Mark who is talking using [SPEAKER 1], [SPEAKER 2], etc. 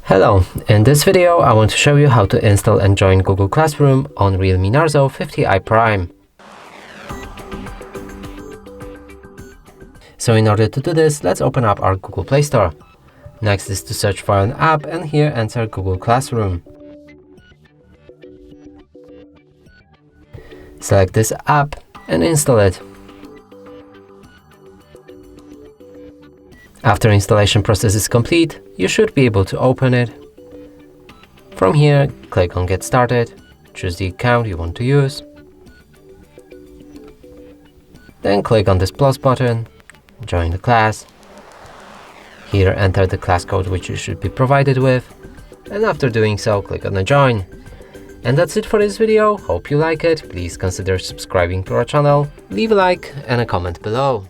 [SPEAKER 1] Hello, in this video I want to show you how to install and join Google Classroom on REALME Narzo 50i Prime. So in order to do this, let's open up our Google Play Store. Next is to search for an app and here enter Google Classroom. Select this app and install it. After installation process is complete, you should be able to open it. From here, click on Get Started, choose the account you want to use. Then click on this plus button, join the class. Here enter the class code which you should be provided with. And after doing so, click on the Join. And that's it for this video. Hope you like it. Please consider subscribing to our channel, leave a like and a comment below.